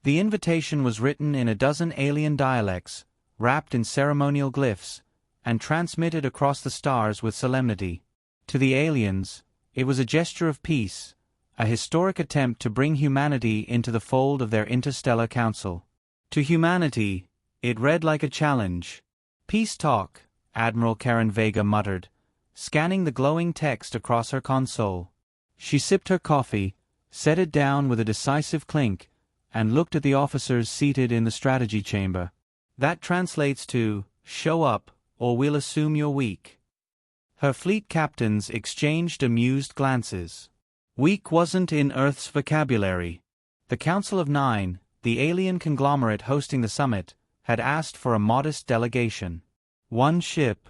The invitation was written in a dozen alien dialects, wrapped in ceremonial glyphs, and transmitted across the stars with solemnity. To the aliens, it was a gesture of peace, a historic attempt to bring humanity into the fold of their interstellar council. To humanity, it read like a challenge. "Peace talk," Admiral Karen Vega muttered, scanning the glowing text across her console. She sipped her coffee, set it down with a decisive clink, and looked at the officers seated in the strategy chamber. "That translates to, show up, or we'll assume you're weak." Her fleet captains exchanged amused glances. Weak wasn't in Earth's vocabulary. The Council of Nine, the alien conglomerate hosting the summit, had asked for a modest delegation. One ship.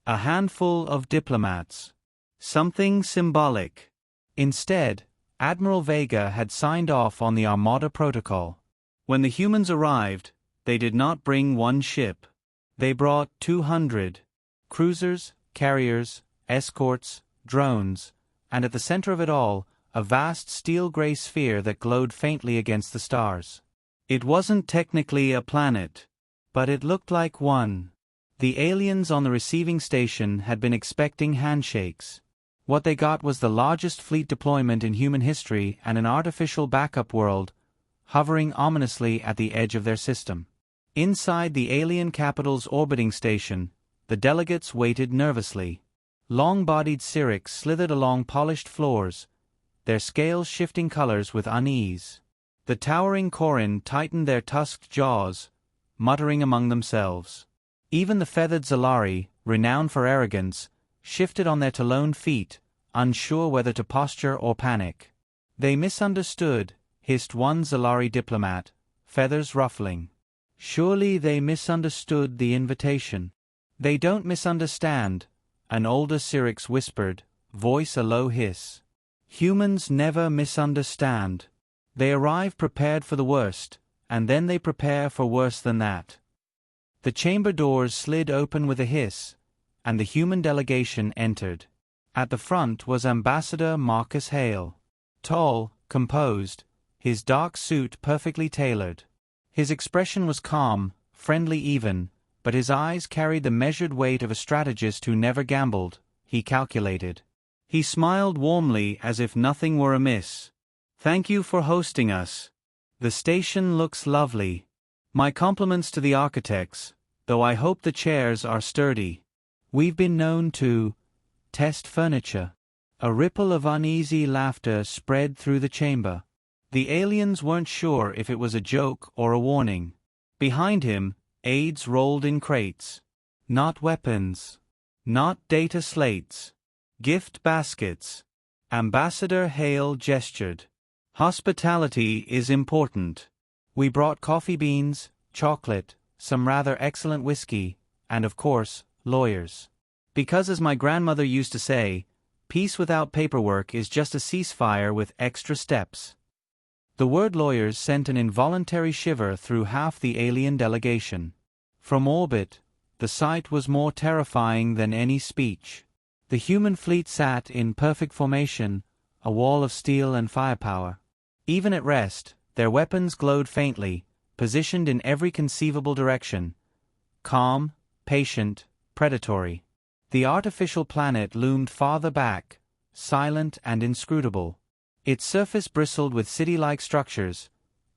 A handful of diplomats. Something symbolic. Instead, Admiral Vega had signed off on the Armada Protocol. When the humans arrived, they did not bring one ship. They brought 200. Cruisers, carriers, escorts, drones, and at the center of it all, a vast steel-gray sphere that glowed faintly against the stars. It wasn't technically a planet, but it looked like one. The aliens on the receiving station had been expecting handshakes. What they got was the largest fleet deployment in human history and an artificial backup world, hovering ominously at the edge of their system. Inside the alien capital's orbiting station, the delegates waited nervously. Long-bodied Syrics slithered along polished floors, their scales shifting colors with unease. The towering Korin tightened their tusked jaws, muttering among themselves. Even the feathered Zalari, renowned for arrogance, shifted on their taloned feet, unsure whether to posture or panic. "They misunderstood," hissed one Zalari diplomat, feathers ruffling. "Surely they misunderstood the invitation." "They don't misunderstand," an older Syrinx whispered, voice a low hiss. "Humans never misunderstand. They arrive prepared for the worst, and then they prepare for worse than that." The chamber doors slid open with a hiss, and the human delegation entered. At the front was Ambassador Marcus Hale. Tall, composed, his dark suit perfectly tailored. His expression was calm, friendly even, but his eyes carried the measured weight of a strategist who never gambled, he calculated. He smiled warmly as if nothing were amiss. "Thank you for hosting us. The station looks lovely. My compliments to the architects, though I hope the chairs are sturdy. We've been known to test furniture." A ripple of uneasy laughter spread through the chamber. The aliens weren't sure if it was a joke or a warning. Behind him, aides rolled in crates. Not weapons. Not data slates. Gift baskets. Ambassador Hale gestured. "Hospitality is important. We brought coffee beans, chocolate, some rather excellent whiskey, and of course, lawyers. Because as my grandmother used to say, peace without paperwork is just a ceasefire with extra steps." The word lawyers sent an involuntary shiver through half the alien delegation. From orbit, the sight was more terrifying than any speech. The human fleet sat in perfect formation, a wall of steel and firepower. Even at rest, their weapons glowed faintly, positioned in every conceivable direction. Calm, patient, predatory. The artificial planet loomed farther back, silent and inscrutable. Its surface bristled with city-like structures,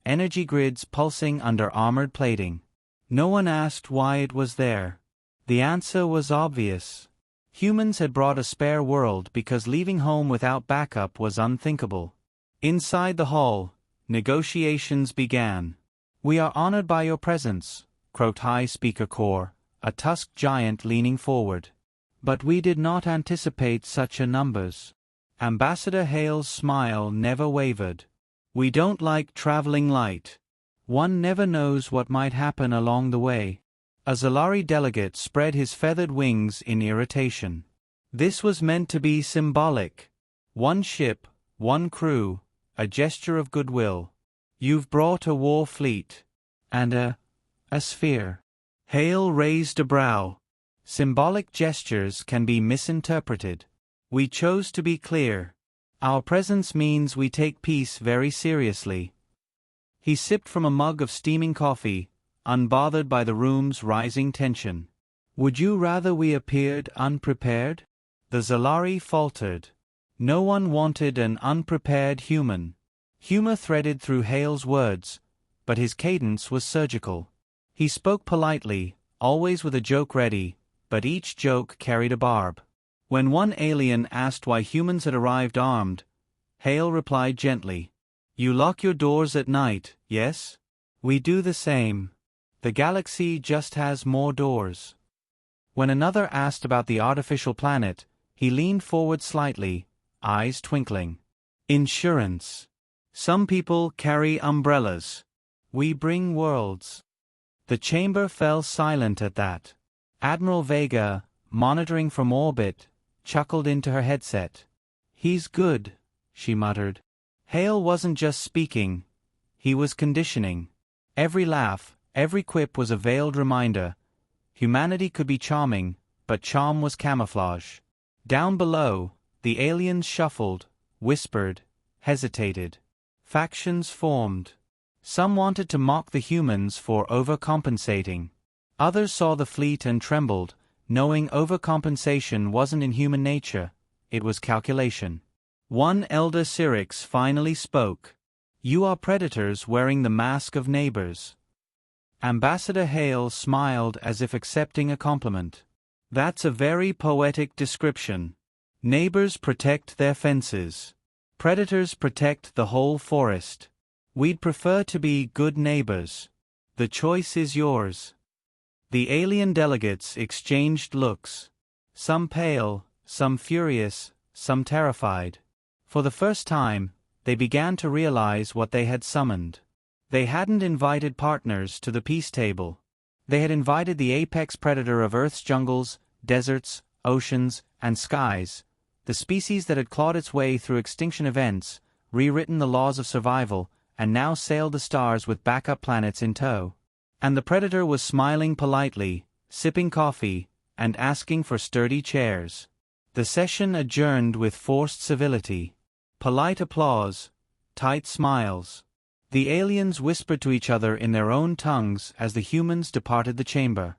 energy grids pulsing under armored plating. No one asked why it was there. The answer was obvious. Humans had brought a spare world because leaving home without backup was unthinkable. Inside the hall, negotiations began. "We are honored by your presence," croaked High Speaker Kor, a tusked giant leaning forward. "But we did not anticipate such a numbers." Ambassador Hale's smile never wavered. "We don't like traveling light. One never knows what might happen along the way." A Zalari delegate spread his feathered wings in irritation. This was meant to be symbolic. One ship, one crew, a gesture of goodwill. "You've brought a war fleet. And a sphere." Hale raised a brow. "Symbolic gestures can be misinterpreted. We chose to be clear. Our presence means we take peace very seriously." He sipped from a mug of steaming coffee, unbothered by the room's rising tension. "Would you rather we appeared unprepared?" The Zalari faltered. No one wanted an unprepared human. Humor threaded through Hale's words, but his cadence was surgical. He spoke politely, always with a joke ready, but each joke carried a barb. When one alien asked why humans had arrived armed, Hale replied gently, "You lock your doors at night, yes? We do the same. The galaxy just has more doors." When another asked about the artificial planet, he leaned forward slightly, eyes twinkling. "Insurance. Some people carry umbrellas. We bring worlds." The chamber fell silent at that. Admiral Vega, monitoring from orbit, chuckled into her headset. "He's good," she muttered. Hale wasn't just speaking, he was conditioning. Every laugh, every quip was a veiled reminder. Humanity could be charming, but charm was camouflage. Down below, the aliens shuffled, whispered, hesitated. Factions formed. Some wanted to mock the humans for overcompensating. Others saw the fleet and trembled, knowing overcompensation wasn't in human nature, it was calculation. One elder Syrinx finally spoke. "You are predators wearing the mask of neighbors." Ambassador Hale smiled as if accepting a compliment. "That's a very poetic description. Neighbors protect their fences. Predators protect the whole forest. We'd prefer to be good neighbors. The choice is yours." The alien delegates exchanged looks. Some pale, some furious, some terrified. For the first time, they began to realize what they had summoned. They hadn't invited partners to the peace table. They had invited the apex predator of Earth's jungles, deserts, oceans, and skies, the species that had clawed its way through extinction events, rewritten the laws of survival, and now sailed the stars with backup planets in tow. And the predator was smiling politely, sipping coffee, and asking for sturdy chairs. The session adjourned with forced civility. Polite applause, tight smiles. The aliens whispered to each other in their own tongues as the humans departed the chamber.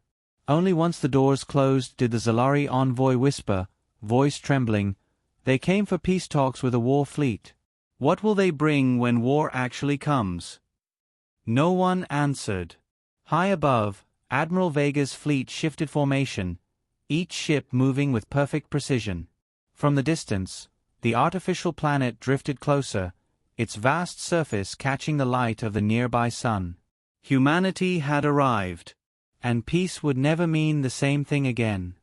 Only once the doors closed did the Zalari envoy whisper, voice trembling, "They came for peace talks with a war fleet. What will they bring when war actually comes?" No one answered. High above, Admiral Vega's fleet shifted formation, each ship moving with perfect precision. From the distance, the artificial planet drifted closer, its vast surface catching the light of the nearby sun. Humanity had arrived, and peace would never mean the same thing again.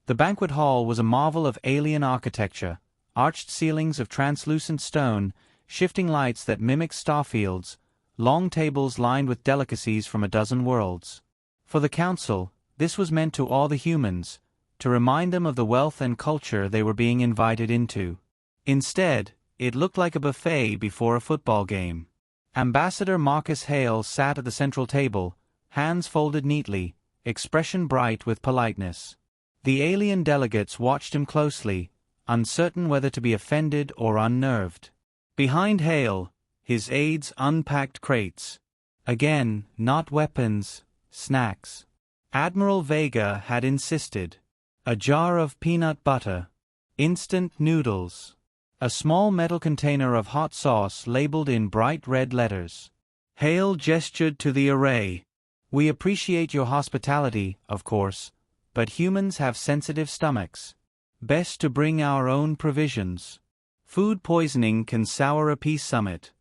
The banquet hall was a marvel of alien architecture, arched ceilings of translucent stone, shifting lights that mimicked starfields, long tables lined with delicacies from a dozen worlds. For the council, this was meant to awe the humans, to remind them of the wealth and culture they were being invited into. Instead, it looked like a buffet before a football game. Ambassador Marcus Hale sat at the central table, hands folded neatly, expression bright with politeness. The alien delegates watched him closely, uncertain whether to be offended or unnerved. Behind Hale, his aides unpacked crates. Again, not weapons, snacks. Admiral Vega had insisted. A jar of peanut butter. Instant noodles. A small metal container of hot sauce labeled in bright red letters. Hale gestured to the array. "We appreciate your hospitality, of course, but humans have sensitive stomachs. Best to bring our own provisions. Food poisoning can sour a peace summit."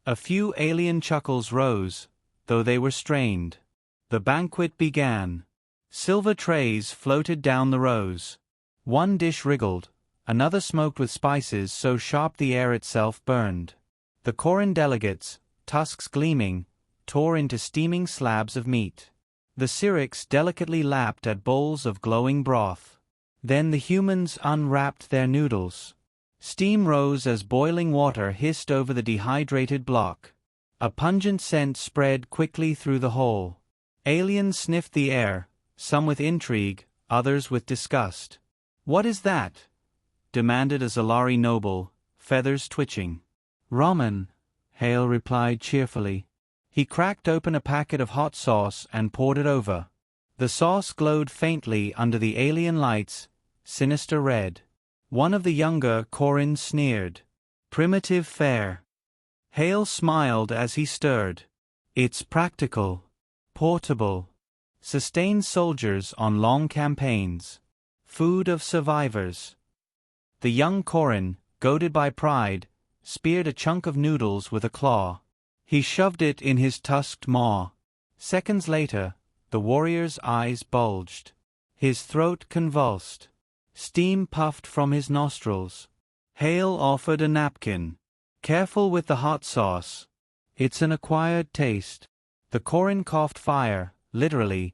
A few alien chuckles rose, though they were strained. The banquet began. Silver trays floated down the rows. One dish wriggled, another smoked with spices so sharp the air itself burned. The Corin delegates, tusks gleaming, tore into steaming slabs of meat. The Syrinx delicately lapped at bowls of glowing broth. Then the humans unwrapped their noodles. Steam rose as boiling water hissed over the dehydrated block. A pungent scent spread quickly through the hall. Aliens sniffed the air, some with intrigue, others with disgust. "What is that?" demanded a Zalari noble, feathers twitching. "Ramen," Hale replied cheerfully. He cracked open a packet of hot sauce and poured it over. The sauce glowed faintly under the alien lights, sinister red. One of the younger Corins sneered. "Primitive fare." Hale smiled as he stirred. "It's practical. Portable. Sustains soldiers on long campaigns. Food of survivors." The young Corin, goaded by pride, speared a chunk of noodles with a claw. He shoved it in his tusked maw. Seconds later, the warrior's eyes bulged. His throat convulsed. Steam puffed from his nostrils. Hale offered a napkin. "Careful with the hot sauce. It's an acquired taste." The Corin coughed fire, literally,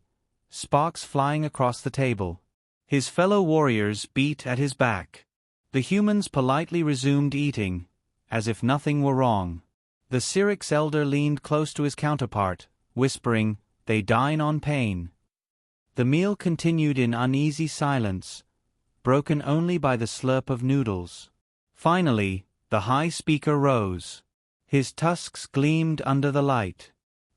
sparks flying across the table. His fellow warriors beat at his back. The humans politely resumed eating, as if nothing were wrong. The Syrinx elder leaned close to his counterpart, whispering, "They dine on pain." The meal continued in uneasy silence, broken only by the slurp of noodles. Finally, the high speaker rose. His tusks gleamed under the light.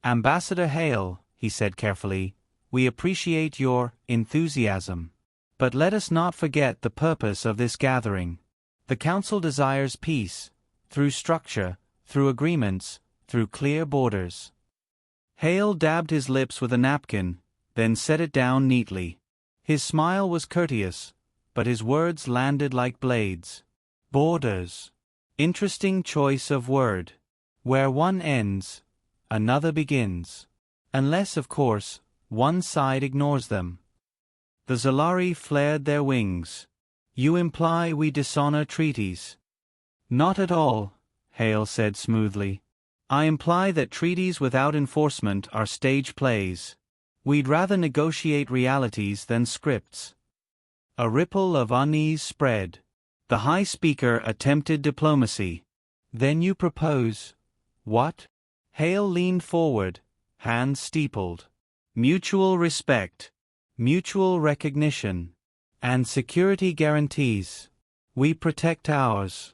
"Ambassador Hale," he said carefully, "we appreciate your enthusiasm. But let us not forget the purpose of this gathering. The Council desires peace, through structure, through agreements, through clear borders." Hale dabbed his lips with a napkin, then set it down neatly. His smile was courteous, but his words landed like blades. Borders. Interesting choice of word. Where one ends, another begins. Unless, of course, one side ignores them. The Zolari flared their wings. "You imply we dishonor treaties." "Not at all," Hale said smoothly. "I imply that treaties without enforcement are stage plays. We'd rather negotiate realities than scripts." A ripple of unease spread. The High Speaker attempted diplomacy. "Then you propose—" "What?" Hale leaned forward, hands steepled. "Mutual respect. Mutual recognition. And security guarantees. We protect ours.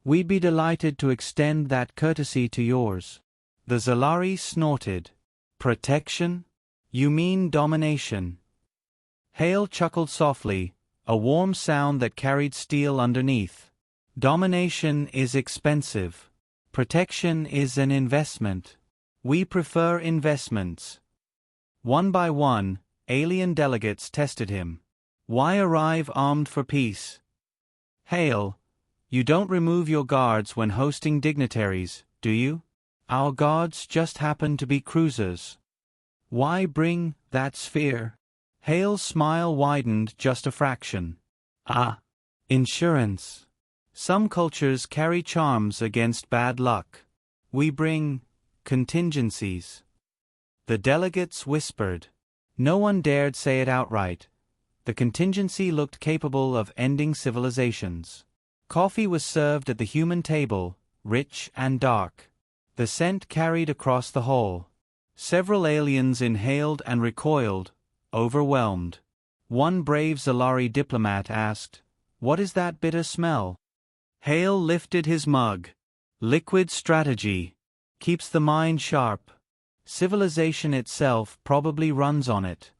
We'd be delighted to extend that courtesy to yours." The Zolari snorted. "Protection? You mean domination." Hale chuckled softly, a warm sound that carried steel underneath. "Domination is expensive. Protection is an investment. We prefer investments." One by one, alien delegates tested him. "Why arrive armed for peace?" "Hale, you don't remove your guards when hosting dignitaries, do you?" "Our guards just happen to be cruisers." "Why bring that sphere?" Hale's smile widened just a fraction. "Ah, insurance. Some cultures carry charms against bad luck. We bring contingencies." The delegates whispered. No one dared say it outright. The contingency looked capable of ending civilizations. Coffee was served at the human table, rich and dark. The scent carried across the hall. Several aliens inhaled and recoiled, overwhelmed. One brave Zolari diplomat asked, "What is that bitter smell?" Hale lifted his mug. "Liquid strategy. Keeps the mind sharp. Civilization itself probably runs on it."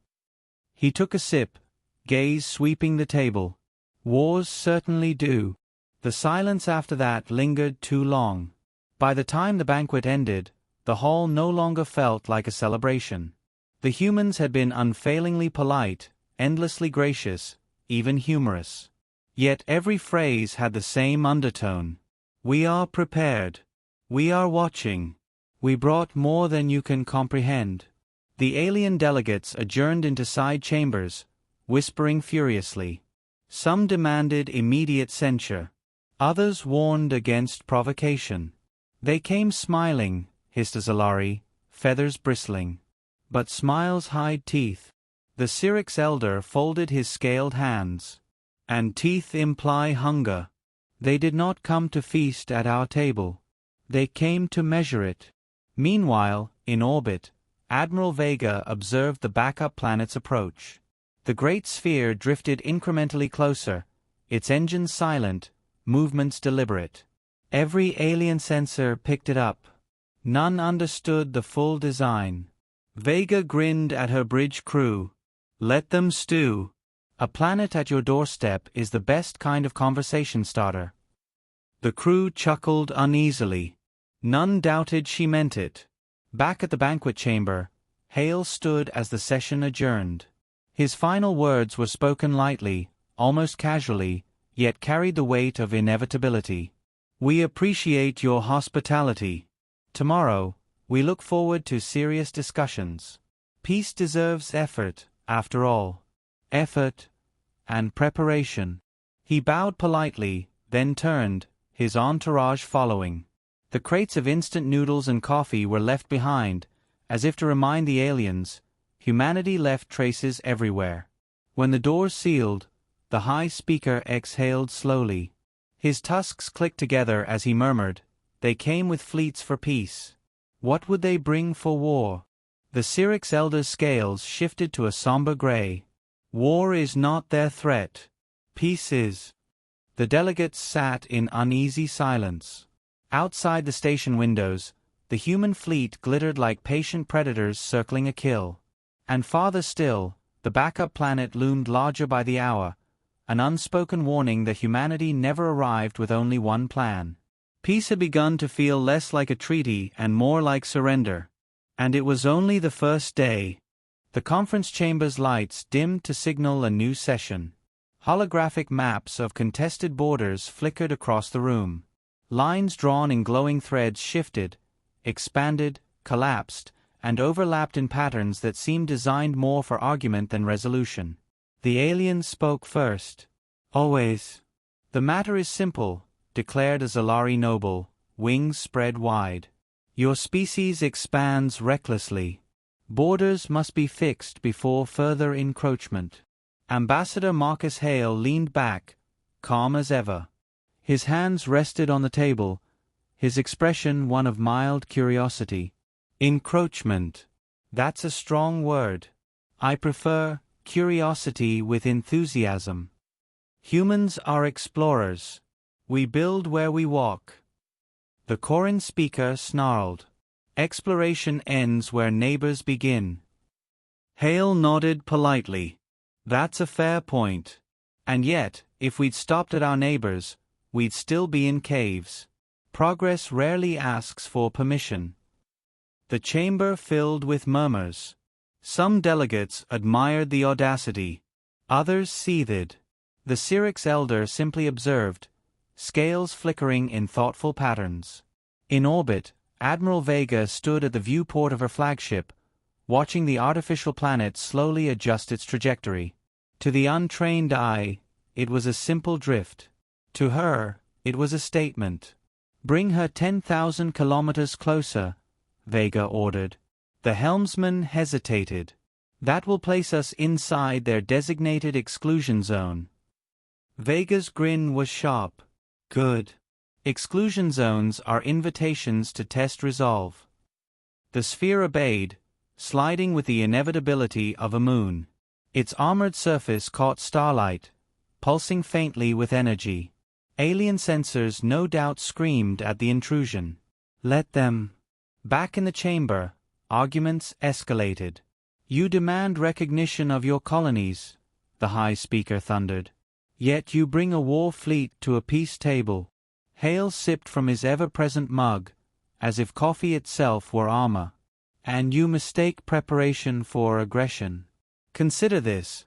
He took a sip, gaze sweeping the table. "Wars certainly do." The silence after that lingered too long. By the time the banquet ended, the hall no longer felt like a celebration. The humans had been unfailingly polite, endlessly gracious, even humorous. Yet every phrase had the same undertone. "We are prepared. We are watching. We brought more than you can comprehend." The alien delegates adjourned into side chambers, whispering furiously. Some demanded immediate censure. Others warned against provocation. "They came smiling," hissed a Zolari, feathers bristling. "But smiles hide teeth." The Syrinx elder folded his scaled hands. "And teeth imply hunger. They did not come to feast at our table. They came to measure it." Meanwhile, in orbit, Admiral Vega observed the backup planet's approach. The great sphere drifted incrementally closer, its engines silent, movements deliberate. Every alien sensor picked it up. None understood the full design. Vega grinned at her bridge crew. Let them stew. A planet at your doorstep is the best kind of conversation starter. The crew chuckled uneasily. None doubted she meant it. Back at the banquet chamber, Hale stood as the session adjourned. His final words were spoken lightly, almost casually, yet carried the weight of inevitability. We appreciate your hospitality. Tomorrow, we look forward to serious discussions. Peace deserves effort, after all. Effort and preparation. He bowed politely, then turned, his entourage following. The crates of instant noodles and coffee were left behind, as if to remind the aliens, humanity left traces everywhere. When the doors sealed, the High Speaker exhaled slowly. His tusks clicked together as he murmured, "They came with fleets for peace. What would they bring for war?" The Syrinx Elder's scales shifted to a somber gray. War is not their threat. Peace is. The delegates sat in uneasy silence. Outside the station windows, the human fleet glittered like patient predators circling a kill. And farther still, the backup planet loomed larger by the hour, an unspoken warning that humanity never arrived with only one plan. Peace had begun to feel less like a treaty and more like surrender. And it was only the first day. The conference chamber's lights dimmed to signal a new session. Holographic maps of contested borders flickered across the room. Lines drawn in glowing threads shifted, expanded, collapsed, and overlapped in patterns that seemed designed more for argument than resolution. The alien spoke first. Always. The matter is simple, declared a Zalari noble, wings spread wide. Your species expands recklessly. Borders must be fixed before further encroachment. Ambassador Marcus Hale leaned back, calm as ever. His hands rested on the table, his expression one of mild curiosity. Encroachment. That's a strong word. I prefer curiosity with enthusiasm. Humans are explorers. We build where we walk. The Corin speaker snarled. Exploration ends where neighbors begin. Hale nodded politely. That's a fair point. And yet, if we'd stopped at our neighbors, we'd still be in caves. Progress rarely asks for permission. The chamber filled with murmurs. Some delegates admired the audacity. Others seethed. The Syrinx Elder simply observed, scales flickering in thoughtful patterns. In orbit, Admiral Vega stood at the viewport of her flagship, watching the artificial planet slowly adjust its trajectory. To the untrained eye, it was a simple drift. To her, it was a statement. Bring her 10,000 kilometers closer, Vega ordered. The helmsman hesitated. That will place us inside their designated exclusion zone. Vega's grin was sharp. Good. Exclusion zones are invitations to test resolve. The sphere obeyed, sliding with the inevitability of a moon. Its armored surface caught starlight, pulsing faintly with energy. Alien sensors no doubt screamed at the intrusion. Let them. Back in the chamber, arguments escalated. You demand recognition of your colonies, the High Speaker thundered. Yet you bring a war fleet to a peace table. Hale sipped from his ever-present mug, as if coffee itself were armor. And you mistake preparation for aggression. Consider this.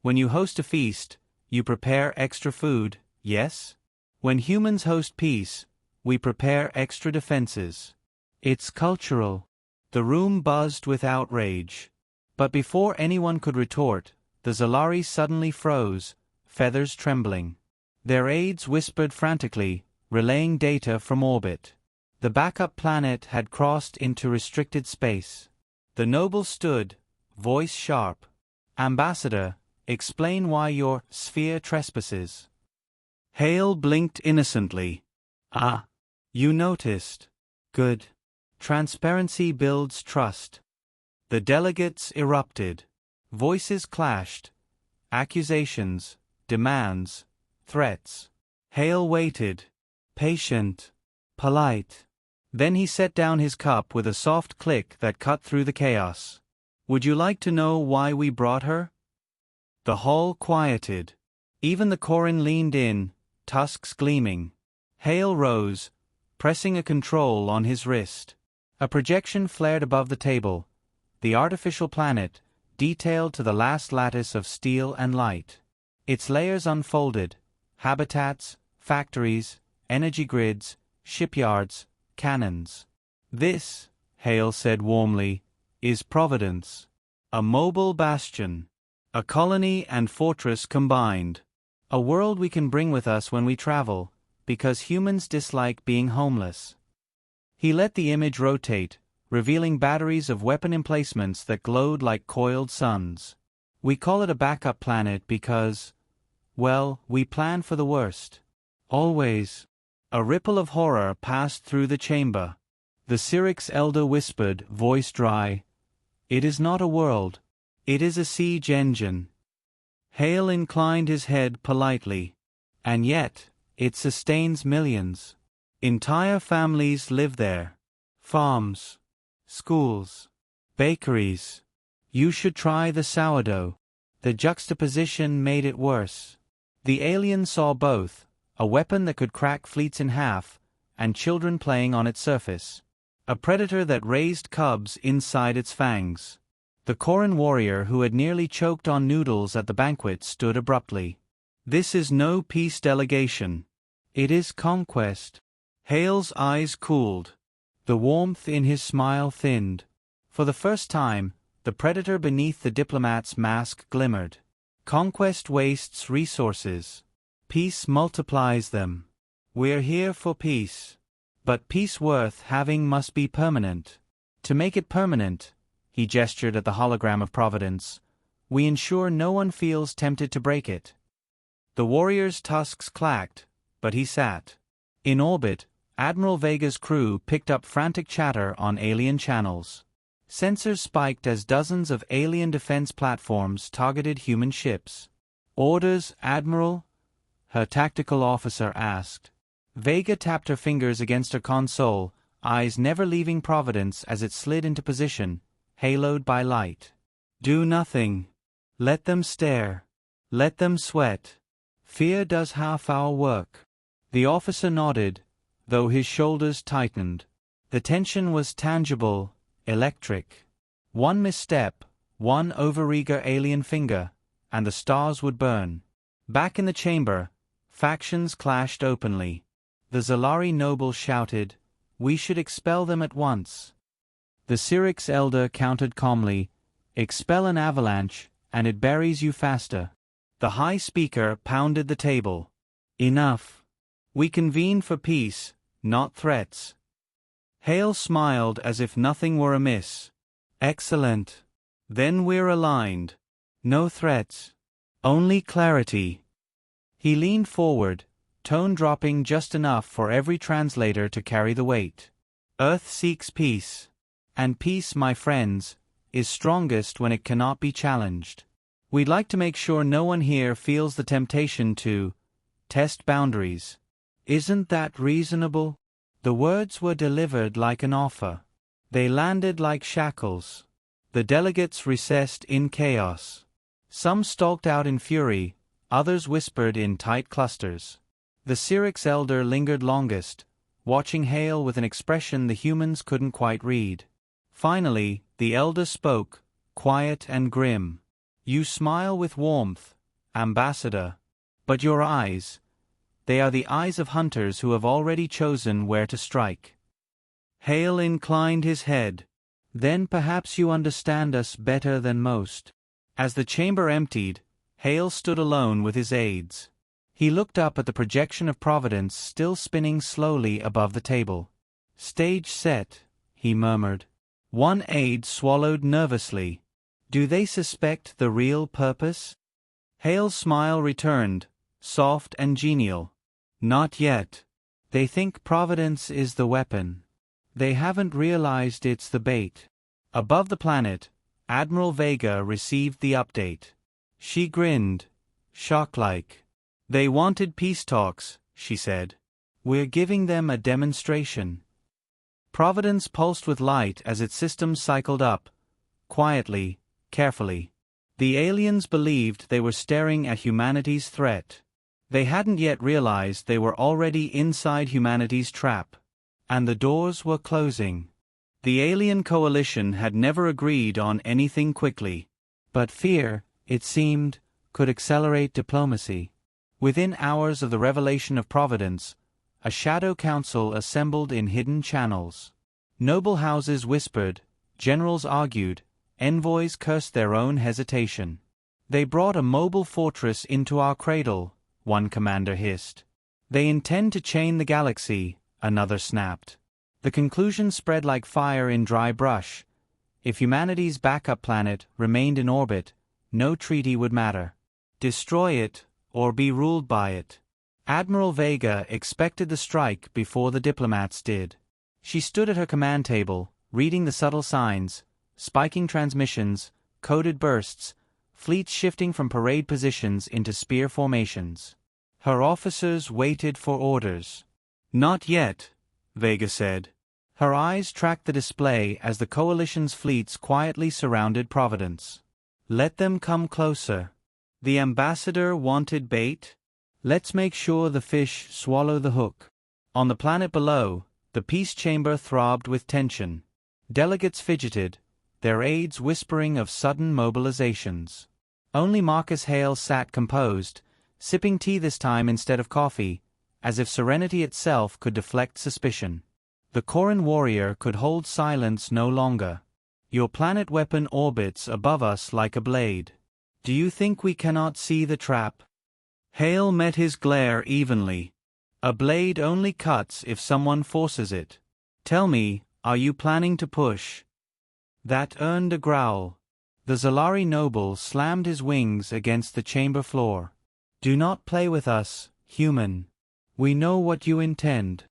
When you host a feast, you prepare extra food, yes? When humans host peace, we prepare extra defenses. It's cultural. The room buzzed with outrage. But before anyone could retort, the Zalari suddenly froze, feathers trembling. Their aides whispered frantically, relaying data from orbit. The backup planet had crossed into restricted space. The noble stood, voice sharp. Ambassador, explain why your sphere trespasses. Hale blinked innocently. Ah, you noticed. Good. Transparency builds trust. The delegates erupted. Voices clashed. Accusations, demands, threats. Hale waited. Patient. Polite. Then he set down his cup with a soft click that cut through the chaos. "Would you like to know why we brought her?" The hall quieted. Even the Corin leaned in, tusks gleaming. Hale rose, pressing a control on his wrist. A projection flared above the table. The artificial planet, detailed to the last lattice of steel and light. Its layers unfolded: habitats, factories, energy grids, shipyards, cannons. "This," Hale said warmly, "is Providence. A mobile bastion. A colony and fortress combined. A world we can bring with us when we travel, because humans dislike being homeless." He let the image rotate, revealing batteries of weapon emplacements that glowed like coiled suns. "We call it a backup planet because, well, we plan for the worst. Always." A ripple of horror passed through the chamber. The Syrinx elder whispered, voice dry, "It is not a world. It is a siege engine." Hale inclined his head politely. "And yet, it sustains millions. Entire families live there. Farms, schools, bakeries. You should try the sourdough." The juxtaposition made it worse. The alien saw both, a weapon that could crack fleets in half, and children playing on its surface. A predator that raised cubs inside its fangs. The Corin warrior who had nearly choked on noodles at the banquet stood abruptly. "This is no peace delegation. It is conquest." Hale's eyes cooled. The warmth in his smile thinned. For the first time, the predator beneath the diplomat's mask glimmered. "Conquest wastes resources. Peace multiplies them. We're here for peace. But peace worth having must be permanent. To make it permanent," he gestured at the hologram of Providence, "we ensure no one feels tempted to break it." The warrior's tusks clacked, but he sat. In orbit, Admiral Vega's crew picked up frantic chatter on alien channels. Sensors spiked as dozens of alien defense platforms targeted human ships. "Orders, Admiral?" her tactical officer asked. Vega tapped her fingers against her console, eyes never leaving Providence as it slid into position, haloed by light. "Do nothing. Let them stare. Let them sweat. Fear does half our work." The officer nodded, though his shoulders tightened. The tension was tangible, electric. One misstep, one overeager alien finger, and the stars would burn. Back in the chamber, factions clashed openly. The Zalari noble shouted, "We should expel them at once." The Syrinx elder countered calmly, "Expel an avalanche, and it buries you faster." The high speaker pounded the table. "Enough. We convene for peace, not threats." Hale smiled as if nothing were amiss. "Excellent. Then we're aligned. No threats. Only clarity." He leaned forward, tone dropping just enough for every translator to carry the weight. "Earth seeks peace. And peace, my friends, is strongest when it cannot be challenged. We'd like to make sure no one here feels the temptation to test boundaries. Isn't that reasonable?" The words were delivered like an offer. They landed like shackles. The delegates recessed in chaos. Some stalked out in fury, others whispered in tight clusters. The Syrinx elder lingered longest, watching Hale with an expression the humans couldn't quite read. Finally, the elder spoke, quiet and grim. "You smile with warmth, Ambassador. But your eyes, they are the eyes of hunters who have already chosen where to strike." Hale inclined his head. "Then perhaps you understand us better than most." As the chamber emptied, Hale stood alone with his aides. He looked up at the projection of Providence still spinning slowly above the table. "Stage set," he murmured. One aide swallowed nervously. "Do they suspect the real purpose?" Hale's smile returned, soft and genial. "Not yet. They think Providence is the weapon. They haven't realized it's the bait." Above the planet, Admiral Vega received the update. She grinned, shock-like. "They wanted peace talks," she said. "We're giving them a demonstration." Providence pulsed with light as its systems cycled up, quietly, carefully. The aliens believed they were staring at humanity's threat. They hadn't yet realized they were already inside humanity's trap. And the doors were closing. The alien coalition had never agreed on anything quickly. But fear, it seemed, could accelerate diplomacy. Within hours of the revelation of Providence, a shadow council assembled in hidden channels. Noble houses whispered, generals argued, envoys cursed their own hesitation. They brought a mobile fortress into our cradle, one commander hissed. They intend to chain the galaxy, another snapped. The conclusion spread like fire in dry brush. If humanity's backup planet remained in orbit, no treaty would matter. Destroy it, or be ruled by it. Admiral Vega expected the strike before the diplomats did. She stood at her command table, reading the subtle signs, spiking transmissions, coded bursts, fleets shifting from parade positions into spear formations. Her officers waited for orders. Not yet, Vega said. Her eyes tracked the display as the coalition's fleets quietly surrounded Providence. Let them come closer. The ambassador wanted bait? Let's make sure the fish swallow the hook. On the planet below, the peace chamber throbbed with tension. Delegates fidgeted, their aides whispering of sudden mobilizations. Only Marcus Hale sat composed, sipping tea this time instead of coffee, as if serenity itself could deflect suspicion. The Corran warrior could hold silence no longer. Your planet weapon orbits above us like a blade. Do you think we cannot see the trap? Hale met his glare evenly. A blade only cuts if someone forces it. Tell me, are you planning to push? That earned a growl. The Zalari noble slammed his wings against the chamber floor. Do not play with us, human. We know what you intend.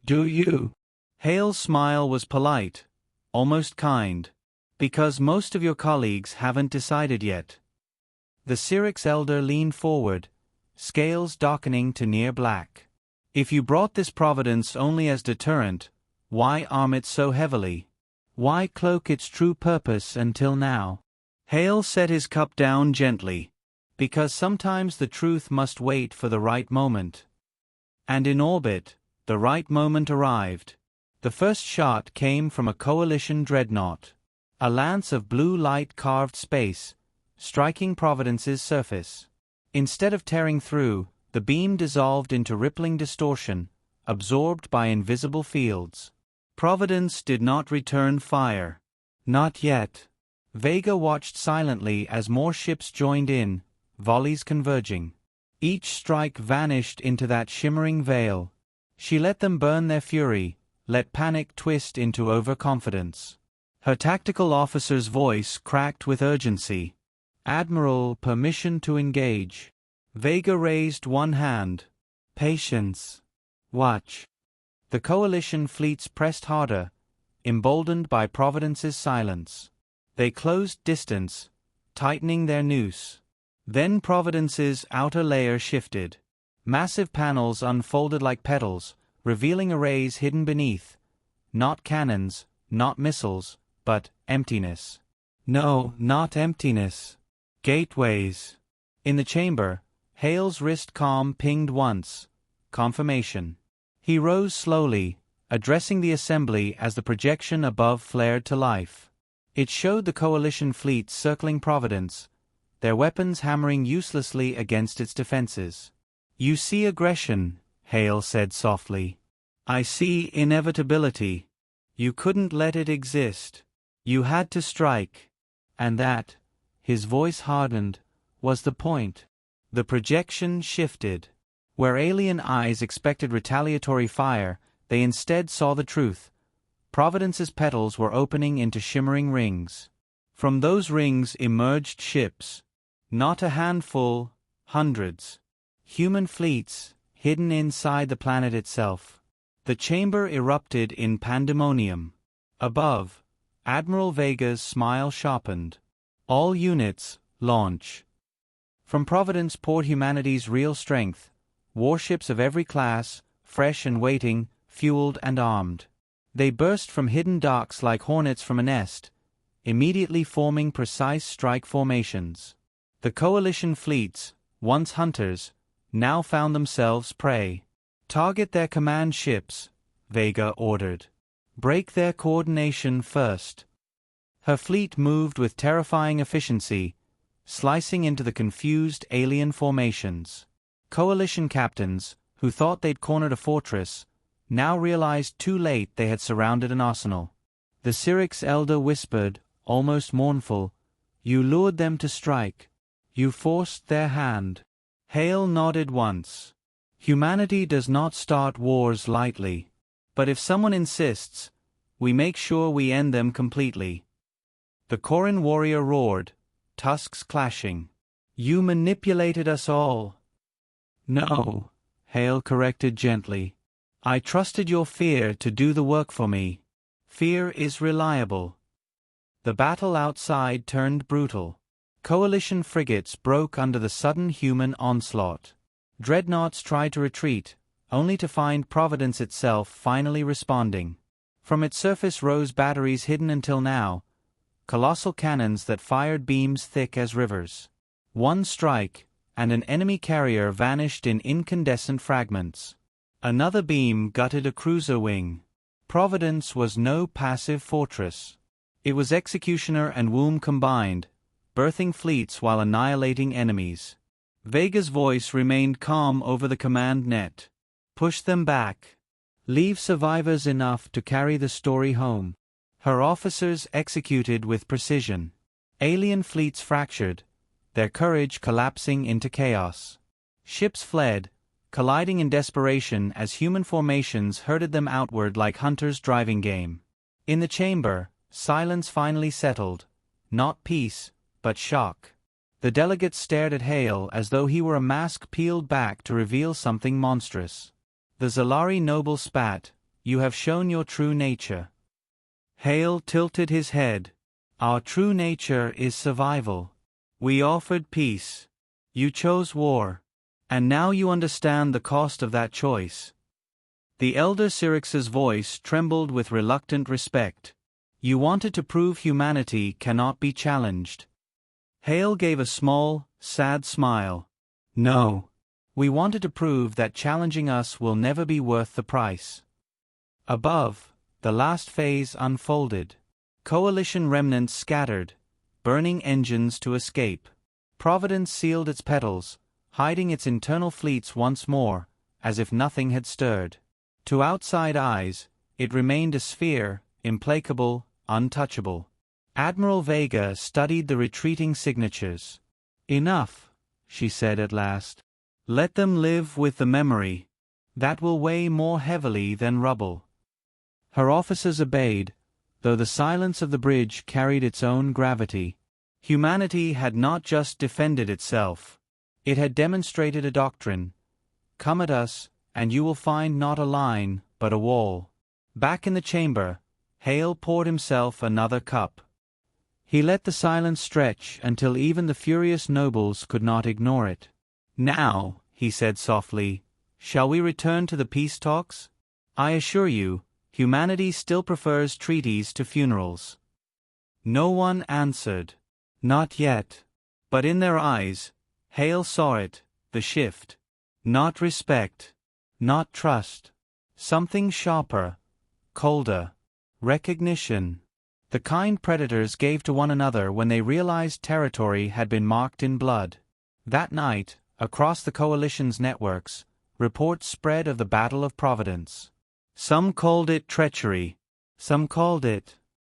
Do you? Hale's smile was polite, almost kind. Because most of your colleagues haven't decided yet. The Syrinx elder leaned forward, scales darkening to near black. If you brought this Providence only as deterrent, why arm it so heavily? Why cloak its true purpose until now? Hale set his cup down gently. Because sometimes the truth must wait for the right moment. And in orbit, the right moment arrived. The first shot came from a coalition dreadnought. A lance of blue light carved space, striking Providence's surface. Instead of tearing through, the beam dissolved into rippling distortion, absorbed by invisible fields. Providence did not return fire. Not yet. Vega watched silently as more ships joined in, volleys converging. Each strike vanished into that shimmering veil. She let them burn their fury, let panic twist into overconfidence. Her tactical officer's voice cracked with urgency. Admiral, permission to engage. Vega raised one hand. Patience. Watch. The coalition fleets pressed harder, emboldened by Providence's silence. They closed distance, tightening their noose. Then Providence's outer layer shifted. Massive panels unfolded like petals, revealing arrays hidden beneath. Not cannons, not missiles, but emptiness. No, not emptiness. Gateways. In the chamber, Hale's wrist calm pinged once. Confirmation. He rose slowly, addressing the assembly as the projection above flared to life. It showed the coalition fleets circling Providence, their weapons hammering uselessly against its defenses. You see aggression, Hale said softly. I see inevitability. You couldn't let it exist. You had to strike. And that, his voice hardened, was the point. The projection shifted. Where alien eyes expected retaliatory fire, they instead saw the truth. Providence's petals were opening into shimmering rings. From those rings emerged ships. Not a handful, hundreds. Human fleets, hidden inside the planet itself. The chamber erupted in pandemonium. Above, Admiral Vega's smile sharpened. All units, launch. From Providence poured humanity's real strength, warships of every class, fresh and waiting, fueled and armed. They burst from hidden docks like hornets from a nest, immediately forming precise strike formations. The coalition fleets, once hunters, now found themselves prey. "Target their command ships," Vega ordered. "Break their coordination first." Her fleet moved with terrifying efficiency, slicing into the confused alien formations. Coalition captains, who thought they'd cornered a fortress, now realized too late they had surrounded an arsenal. The Cyrix elder whispered, almost mournful, "You lured them to strike. You forced their hand." Hale nodded once. "Humanity does not start wars lightly. But if someone insists, we make sure we end them completely." The Corin warrior roared, tusks clashing. "You manipulated us all." "No," Hale corrected gently. "I trusted your fear to do the work for me. Fear is reliable." The battle outside turned brutal. Coalition frigates broke under the sudden human onslaught. Dreadnoughts tried to retreat, only to find Providence itself finally responding. From its surface rose batteries hidden until now, colossal cannons that fired beams thick as rivers. One strike, and an enemy carrier vanished in incandescent fragments. Another beam gutted a cruiser wing. Providence was no passive fortress. It was executioner and womb combined, birthing fleets while annihilating enemies. Vega's voice remained calm over the command net. "Push them back. Leave survivors enough to carry the story home." Her officers executed with precision. Alien fleets fractured, their courage collapsing into chaos. Ships fled, colliding in desperation as human formations herded them outward like hunters driving game. In the chamber, silence finally settled, not peace, but shock. The delegates stared at Hale as though he were a mask peeled back to reveal something monstrous. The Zalari noble spat, "You have shown your true nature." Hale tilted his head. "Our true nature is survival. We offered peace. You chose war. And now you understand the cost of that choice." The elder Cyrix's voice trembled with reluctant respect. "You wanted to prove humanity cannot be challenged." Hale gave a small, sad smile. "No. We wanted to prove that challenging us will never be worth the price." Above, the last phase unfolded. Coalition remnants scattered, burning engines to escape. Providence sealed its petals, hiding its internal fleets once more, as if nothing had stirred. To outside eyes, it remained a sphere, implacable, untouchable. Admiral Vega studied the retreating signatures. "Enough," she said at last. "Let them live with the memory. That will weigh more heavily than rubble." Her officers obeyed, though the silence of the bridge carried its own gravity. Humanity had not just defended itself. It had demonstrated a doctrine. Come at us, and you will find not a line, but a wall. Back in the chamber, Hale poured himself another cup. He let the silence stretch until even the furious nobles could not ignore it. "Now," he said softly, "shall we return to the peace talks? I assure you, humanity still prefers treaties to funerals." No one answered. Not yet. But in their eyes, Hale saw it, the shift. Not respect. Not trust. Something sharper. Colder. Recognition. The kind predators gave to one another when they realized territory had been marked in blood. That night, across the coalition's networks, reports spread of the Battle of Providence. Some called it treachery. Some called it